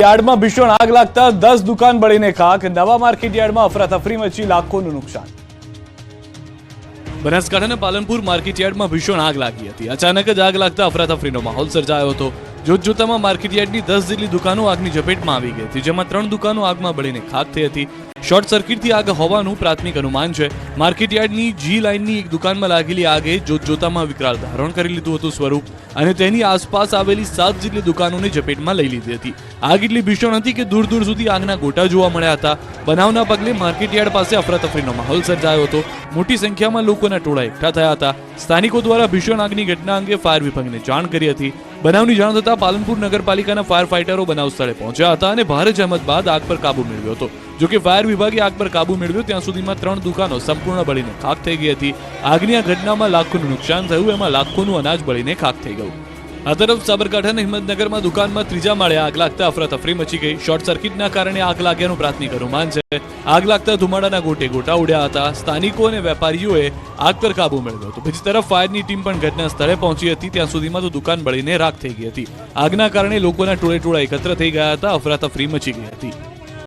યાર્ડમાં ભીષણ આગ લાગતા 10 દુકાન બળીને ખાક. નવા માર્કેટ યાર્ડમાં અફરાતફરી મચી, લાખોનું નુકસાન. બનાસકાંઠાના પાલનપુર માર્કેટ યાર્ડમાં ભીષણ આગ લાગી હતી. અચાનક જ આગ લાગતા અફરાતફરીનો માહોલ સર્જાયો હતો. જોતજોતામાં માર્કેટ યાર્ડની 10 જેટલી દુકાનો આગની ઝપેટમાં આવી ગઈ હતી, જેમાં 3 દુકાનો આગમાં બળીને ખાક થઈ હતી. શોર્ટ સર્કિટથી આગ હોવાનું પ્રાથમિક અનુમાન છે. માર્કેટ યાર્ડની જી લાઇનની એક દુકાનમાં લાગેલી આગે જોતજોતામાં વિકરાળ ધારણ કરી લીધું હતું સ્વરૂપ, અને તેની આસપાસ આવેલી 7 જેટલી દુકાનોને ઝપેટમાં લઈ લીધી હતી. આગ એટલી ભીષણ હતી કે દૂર દૂર સુધી આગના ગોટા જોવા મળ્યા હતા. બનાવના પગલે માર્કેટ યાર્ડ પાસે અફરાતફરીનો માહોલ સર્જાયો હતો. મોટી સંખ્યામાં લોકોના ટોળા એકઠા થયા હતા. સ્થાનિકો દ્વારા ભીષણ આગની ઘટના અંગે ફાયર વિભાગને જાણ કરી હતી. બનાવની જાણ થતાં પાલનપુર નગરપાલિકાના ફાયર ફાઇટરો બનાવ સ્થળે પહોંચ્યા હતા અને ભારે જહેમત બાદ આગ પર કાબુ મેળવ્યો હતો. જોકે ફાયર વિભાગે આગ પર કાબુ મેળવ્યો ત્યાં સુધીમાં 3 દુકાનો સંપૂર્ણ બળીને ખાક થઈ ગઈ હતી. આગની આ ઘટનામાં લાખોનું નુકસાન થયું, એમાં લાખોનું અનાજ બળીને ખાક થઈ ગયું. આ તરફ સાબરકાંઠાના હિંમતનગરમાં દુકાનમાં 3જા માળે આગ લાગતા અફરાતફરી મચી ગઈ. શોર્ટ સર્કિટના કારણે આગ લાગ્યાનું પ્રાથમિક અનુમાન છે. આગ લાગતા ધુમાડાના ગોટે ગોટા ઉડ્યા હતા. સ્થાનિકો અને વેપારીઓએ આગ પર કાબુ મેળવ્યો હતો. બીજી તરફ ફાયરની ટીમ પણ ઘટના સ્થળે પહોંચી હતી. ત્યાં સુધીમાં તો દુકાન બળીને રાખ થઈ ગઈ હતી. આગના કારણે લોકોના ટોળે ટોળા એકત્ર થઈ ગયા હતા. અફરાતફરી મચી ગઈ હતી.